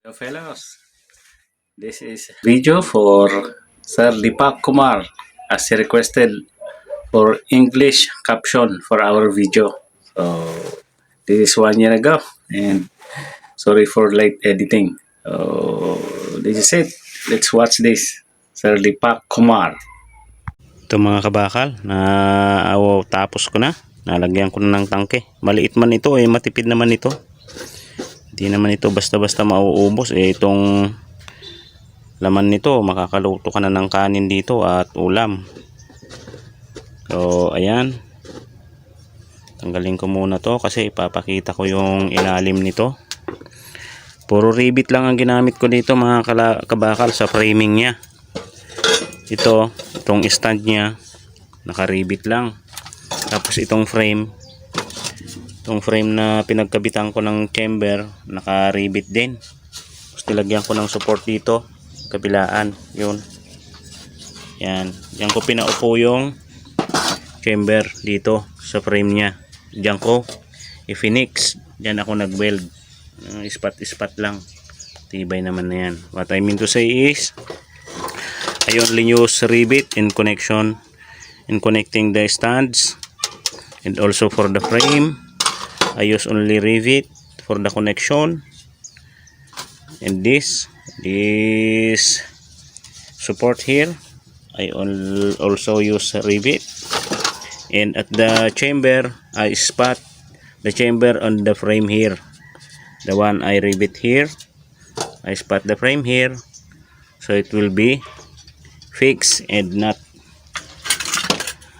Hello fellows, this is video for Sir Deepak Kumar as he requested for English caption for our video. So this is 1 year ago and sorry for late editing. So this is it. Let's watch this. Sir Deepak Kumar. Ito mga kabakal, tapos ko na. Nalagyan ko na ng tangke. Maliit man ito matipid naman ito. Hindi naman ito basta-basta mauubos. Itong laman nito, makakaluto ka na ng kanin dito at ulam. So, ayan. Tanggalin ko muna to kasi ipapakita ko yung ilalim nito. Puro rivet lang ang ginamit ko dito mga kabakal sa framing niya. Itong stand niya, naka-rivet lang. Tapos itong frame na pinagkabitan ko ng chamber, naka-rivet din. Tapos nilagyan ko ng support dito, kabilaan, yun. Yan, diyan ko pinaupo yung chamber dito sa frame niya. Diyan ko i-finix, diyan ako nag-weld. Ispat lang. Tibay naman na yan. What I mean to say is, I only use rivet in connecting the stands, and also for the frame I use only rivet for the connection, and this support here I also use rivet, and at the chamber I spot the chamber on the frame here. The one I rivet here, I spot the frame here, so it will be fixed and not,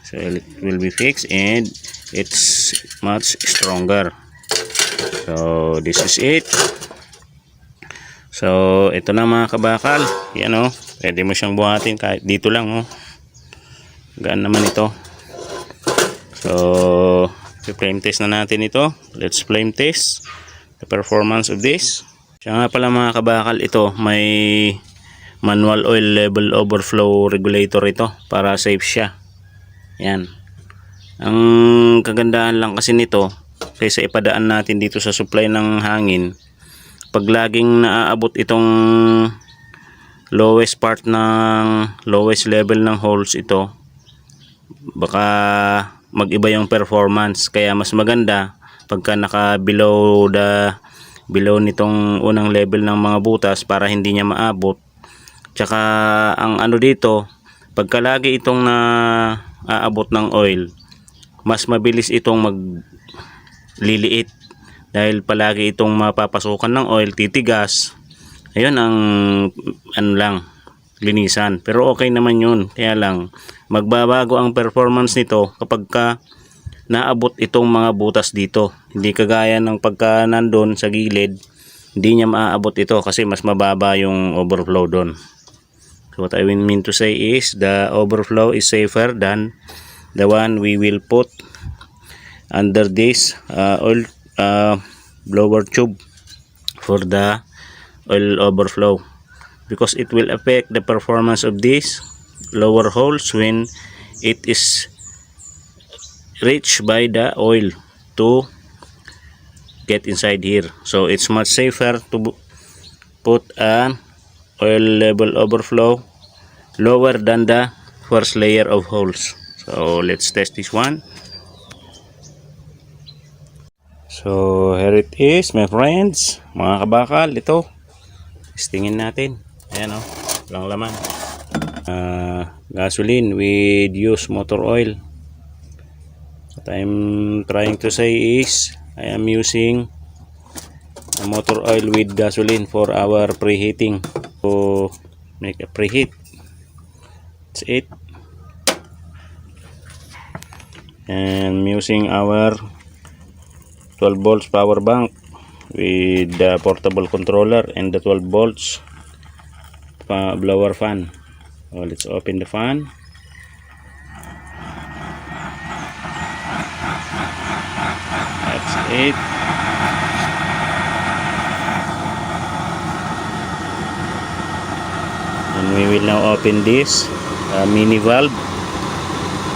so it will be fixed and it's much stronger. So this is it. So ito na mga kabakal, yan pwede mo siyang buhatin kahit dito lang gaan naman ito. So flame test na natin ito. Let's flame test the performance of this. Siya nga pala mga kabakal, ito may manual oil level overflow regulator ito para safe siya. Yan. Ang kagandahan lang kasi nito, kaysa ipadaan natin dito sa supply ng hangin, pag laging naaabot itong lowest level ng holes ito, baka mag-iba yung performance. Kaya mas maganda pagka naka below nitong unang level ng mga butas para hindi niya maabot. Tsaka ang dito, pagka lagi itong aabot ng oil, mas mabilis itong magliliit dahil palagi itong mapapasukan ng oil, titigas. Ayun ang linisan, pero okay naman yun. Kaya lang magbabago ang performance nito kapag naabot itong mga butas dito. Hindi kagaya ng pagka nandun sa gilid, hindi niya maaabot ito kasi mas mababa yung overflow doon. So what I mean to say is, the overflow is safer than the one we will put under this oil blower tube for the oil overflow, because it will affect the performance of these lower holes when it is reached by the oil to get inside here. So it's much safer to put an oil level overflow lower than the first layer of holes. So let's test this one. So here it is my friends, mga kabakal. Ito, testingin natin. Ayan walang laman. Gasoline with used motor oil. What I'm trying to say is, I am using a motor oil with gasoline for our preheating, to make a preheat. That's it. And I'm using our 12 volts power bank with the portable controller and the 12 volts blower fan. So let's open the fan. That's it. And we will now open this mini valve.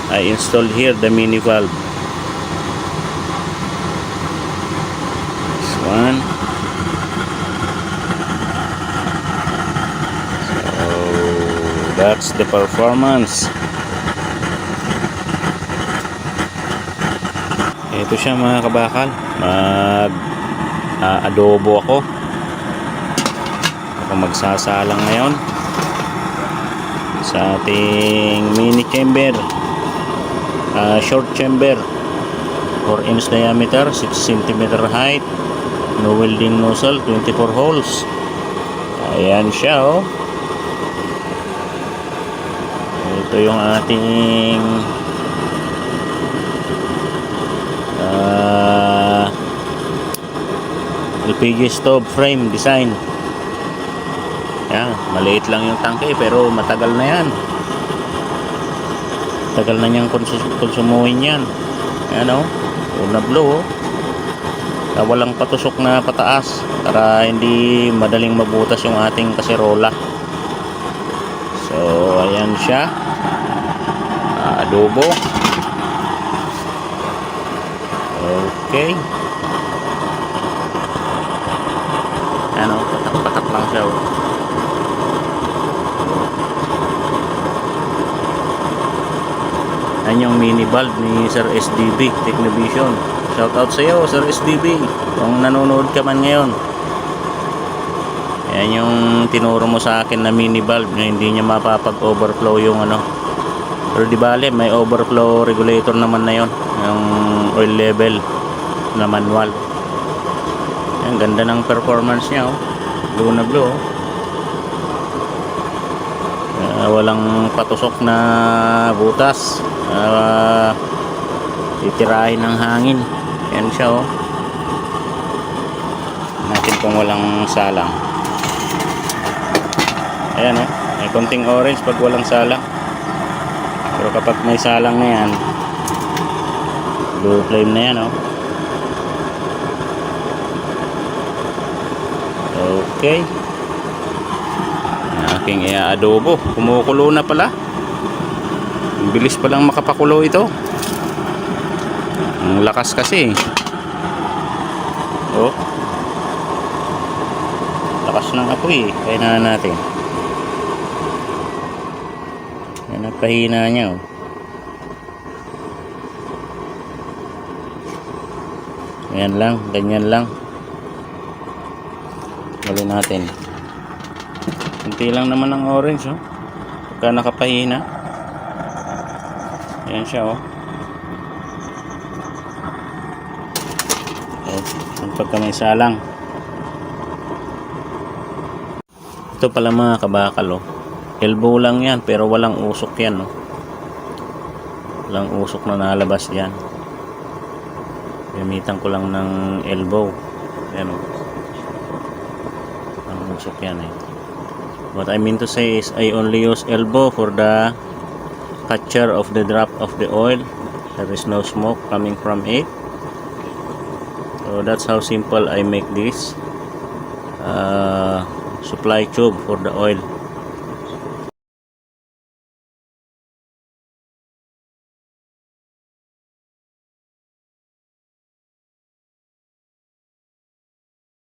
I installed here the mini valve. This one. That's the performance. Ito siya mga kabakal. Adobo ako. Ako magsasalang ngayon sa ating mini chamber, short chamber, 4 inch diameter, 6 cm height, no welding nozzle, 24 holes. Ayan siya, oh. Ito yung ating LPG stove frame design. Yan, maliit lang yung tangke pero matagal na yan. Tagal na niyang konsumuhin yan. Ayan, oh. Una blow, oh. Walang patusok na pataas para hindi madaling mabutas yung ating kaserola. So ayan siya, adobo. Okay, ano, patak-patak lang siya, oh. Yan yung mini bulb ni Sir SDB Technovision. Shout out sa iyo, Sir SDB, kung nanonood ka man ngayon. Yan yung tinuro mo sa akin na mini bulb na hindi niya mapapag-overflow yung ano. Pero di bale, may overflow regulator naman na yon, yung oil level na manual. Ang ganda ng performance niya, oh. Blue na blue, oh. Walang patusok na butas, titirahin ng hangin. Yan siya, oh. Natin kung walang salang. Ayan, oh. May konting orange pag walang salang. Pero kapag may salang na yan, blue flame na yan, oh. Okay. Aking i-adobo. Kumukulo na pala. Ang bilis palang makapakulo ito. Ang lakas kasi. Oh. Lakas ng apoy. Kaya na natin. Yan ang pahina niya, oh. Ayan lang. Ganyan lang. Gali natin. Kunti lang naman ang orange, oh. Pagka nakapahina. Ayan siya, oh. Pagka may salang. Ito pala mga kabakal, oh. Elbow lang yan pero walang usok yan, oh. Walang usok na nalabas yan. Gamitan ko lang ng elbow. Ayan, oh. Ang usok yan, eh. What I mean to say is I only use elbow for the capture of the drop of the oil. There is no smoke coming from it. So that's how simple I make this supply tube for the oil.